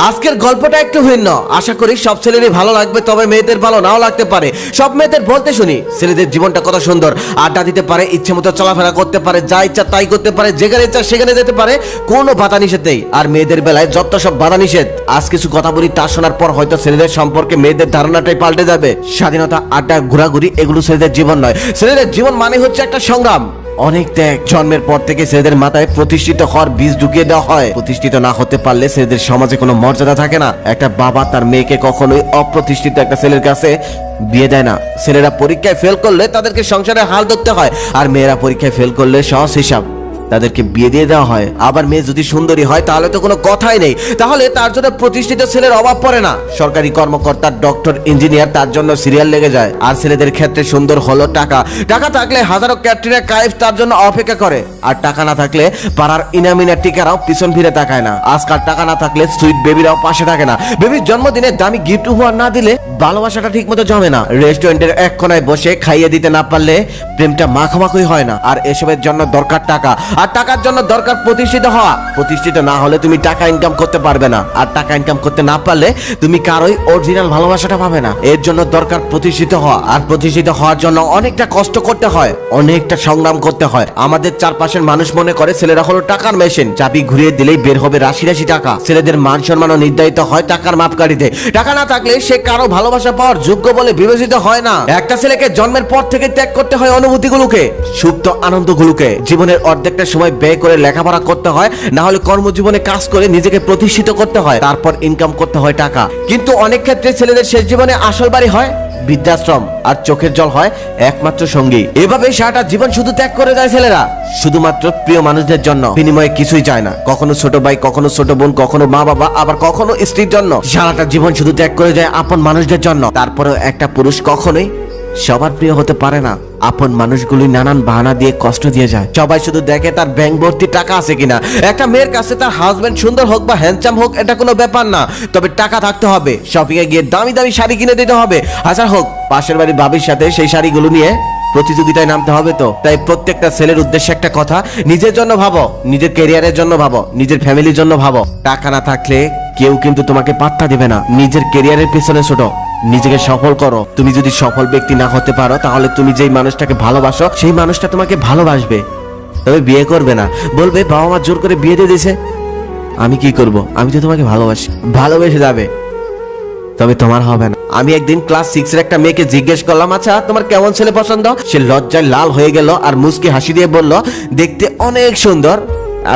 আজকের গল্পটা একটু ভিন্ন। আশা করি সব ছেলেরই ভালো লাগবে, তবে মেয়েদের ভালো নাও লাগতে পারে। সব মেয়েদের বলতে শুনি ছেলেদের জীবনটা কত সুন্দর, আড্ডা দিতে পারে, ইচ্ছে মতো চলাফেরা করতে পারে, যা ইচ্ছা তাই করতে পারে, যেখানে ইচ্ছা সেখানে যেতে পারে, কোনো বাধা নিষেধ নেই। আর মেয়েদের বেলায় যত সব বাধা নিষেধ। আজ কিছু কথা বলি, তা শোনার পর হয়তো ছেলেদের সম্পর্কে মেয়েদের ধারণাটাই পাল্টে যাবে। স্বাধীনতা, আড্ডা, ঘোরাঘুরি এগুলো ছেলেদের জীবন নয়। ছেলেদের জীবন মানে হচ্ছে একটা সংগ্রাম, অনেক ত্যাগ। জন্মের পর থেকে ছেলেদের মাথায় প্রতিষ্ঠিত হওয়ার বীজ ঢুকিয়ে দেওয়া হয়। প্রতিষ্ঠিত না হতে পারলে ছেলেদের সমাজে কোনো মর্যাদা থাকে না। একটা বাবা তার মেয়েকে কখনোই অপ্রতিষ্ঠিত একটা ছেলের কাছে বিয়ে দেয় না। ছেলেরা পরীক্ষায় ফেল করলে তাদেরকে সংসারে হাল ধরতে হয়, আর মেয়েরা পরীক্ষায় ফেল করলে সহজ হিসাব, তাদেরকে বিয়ে দিয়ে দেওয়া হয়। আবার মেয়ে যদি সুন্দরী হয় তাহলে তো কোনো কথাই নেই, তাহলে তার জন্য প্রতিষ্ঠিত ছেলের অভাব পড়ে না। সরকারি কর্মকর্তা, ডক্টর, ইঞ্জিনিয়ার, তার জন্য সিরিয়াল লেগে যায়। আর ছেলেদের ক্ষেত্রে সুন্দর হলো টাকা। টাকা থাকলে হাজারো ক্যাটরিনা কাইফ তার জন্য অপেক্ষা করে, আর টাকা না থাকলে পাড়ার ইনামিনা টিকারাও পিছন ফিরে তাকায় না। আজকাল টাকা না থাকলে সুইট বেবিরাও পাশে থাকে না। বেবির জন্মদিনে দামি গিফট উপহার না দিলে ভালোবাসাটা ঠিক মতো জমে না। রেস্টুরেন্টের এক কোনায় বসে খাইয়ে দিতে না পারলে প্রেমটা মাখামাখি হয় না। আর এসবের জন্য দরকার টাকা, আর টাকার জন্য দরকার প্রতিষ্ঠিত হওয়া। প্রতিষ্ঠিত না হলে তুমি টাকা ইনকাম করতে পারবে না, আর টাকা ইনকাম করতে না পারলে তুমি কারোই অরিজিনাল ভালোবাসাটা পাবে না। এর জন্য দরকার প্রতিষ্ঠিত হওয়া, আর প্রতিষ্ঠিত হওয়ার জন্য অনেকটা কষ্ট করতে হয়, অনেকটা সংগ্রাম করতে হয়। আমাদের চারপাশের মানুষ মনে করে ছেলেরা হলো টাকার মেশিন, চাবি ঘুরিয়ে দিলেই বের হবে রাশি রাশি টাকা। ছেলেদের মান সম্মানও নির্ধারিত হয় টাকার মাপকাঠিতে। টাকা না থাকলে সে কারো ভালোবাসা পাওয়ার যোগ্য বলে বিবেচিত হয় না। একটা ছেলেকে জন্মের পর থেকে ত্যাগ করতে হয় অনুভূতিগুলোকে, সুপ্ত আনন্দগুলোকে। জীবনের অর্ধেকটা সময় ব্যয় করে লেখাপড়া করতে হয়, না হলে কর্মজীবনে কাজ করে নিজেকে প্রতিষ্ঠিত করতে হয়, তারপর ইনকাম করতে হয় টাকা। কিন্তু অনেক ক্ষেত্রে ছেলেদের শেষ জীবনে আসল বাড়ি হয় বৃদ্ধাশ্রম, আর চোখের জল হয় একমাত্র সঙ্গী। এভাবে সারাটা জীবন শুধু ত্যাগ করে যায় ছেলেরা, শুধুমাত্র প্রিয় মানুষদের জন্য। বিনিময়ে কিছুই চায় না, কখনো ছোট ভাই, কখনো ছোট বোন, কখনো মা বাবা, আবার কখনো স্ত্রীর জন্য। সারাটা জীবন শুধু ত্যাগ করে যায় আপন মানুষদের জন্য। তারপরেও একটা পুরুষ কখনোই সবার প্রিয় হতে পারে না। আপন মানুষগুলি নানান বাহানা দিয়ে কষ্ট দিয়ে যায়। সবাই শুধু দেখে তার ব্যাংক ভর্তি টাকা আছে কিনা। একটা মেয়ের কাছে তার হাজবেন্ড সুন্দর হোক বা হ্যান্ডসাম হোক, এটা কোনো ব্যাপার না, তবে টাকা থাকতে হবে। শপিং এ গিয়ে দামি দামি শাড়ি কিনে দিতে হবে, হাজার হোক। পাশের বাড়ির ভাবির সাথে সেই শাড়িগুলো নিয়ে প্রতিযোগিতায় নামতে হবে। তো তাই প্রত্যেকটা ছেলের উদ্দেশ্যে একটা কথা, নিজের জন্য ভাবো, নিজের ক্যারিয়ারের জন্য ভাবো, নিজের ফ্যামিলির জন্য ভাবো। টাকা না থাকলে কেউ কিন্তু তোমাকে পাত্তা দিবে না। নিজের ক্যারিয়ারের পিছনে ছোটো, নিজেকে সফল করো। তুমি যদি সফল ব্যক্তি না হতে পারো, তাহলে তুমি যেই মানুষটাকে ভালোবাসো সেই মানুষটা তোমাকে ভালোবাসবে, তবে বিয়ে করবে না। বলবে বাবা মা জোর করে বিয়ে দিয়ে দিয়েছে, আমি কি করব, আমি তো তোমাকে ভালোবাসি। ভালোবেসে যাবে, তবে তোমার হবে না। আমি একদিন ক্লাস 6 এর একটা মেয়েকে জিজ্ঞেস করলাম, আচ্ছা তোমার কেমন ছেলে পছন্দ? সে লজ্জায় লাল হয়ে গেল আর মুচকি হাসি দিয়ে বলল, দেখতে অনেক সুন্দর,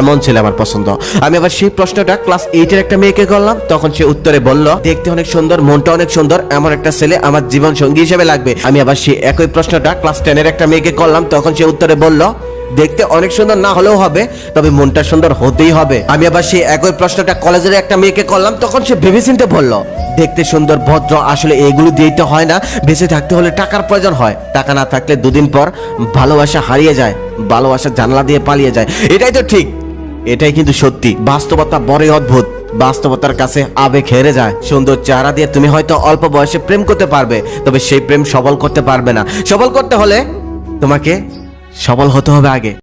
এমন ছেলে আমার পছন্দ। আমি আবার সেই প্রশ্নটা ক্লাস 8 এর একটা মেয়েকে করলাম, তখন সে উত্তরে বলল, দেখতে অনেক সুন্দর, মনটা অনেক সুন্দর, এমন একটা ছেলে আমার জীবন সঙ্গী হিসেবে লাগবে। আমি আবার সেই একই প্রশ্নটা ক্লাস 10 এর একটা মেয়েকে করলাম, তখন সে উত্তরে বলল, দেখতে অনেক সুন্দর না হলেও হবে, তবে মনটা সুন্দর হতেই হবে। আমি আবার সেই একই প্রশ্নটা কলেজের একটা মেয়েকে করলাম, তখন সে ভেবেচিন্তে বলল, দেখতে সুন্দর, ভদ্র, আসলে এগুলো দিয়েই তো হয় না, বেঁচে থাকতে হলে টাকার প্রয়োজন হয়। টাকা না থাকলে দুদিন পর ভালোবাসা হারিয়ে যায়, ভালোবাসা জানলা দিয়ে পালিয়ে যায়। এটাই তো ঠিক, এটাই কিন্তু সত্যি। বাস্তবতা বড়ই অদ্ভুত, বাস্তবতার কাছে আবেগ হেরে যায়। সুন্দর চেহারা দিয়ে তুমি হয়তো অল্প বয়সে প্রেম করতে পারবে, তবে সেই প্রেম সবল করতে পারবে না। সবল করতে হলে তোমাকে সবল হতে হবে আগে।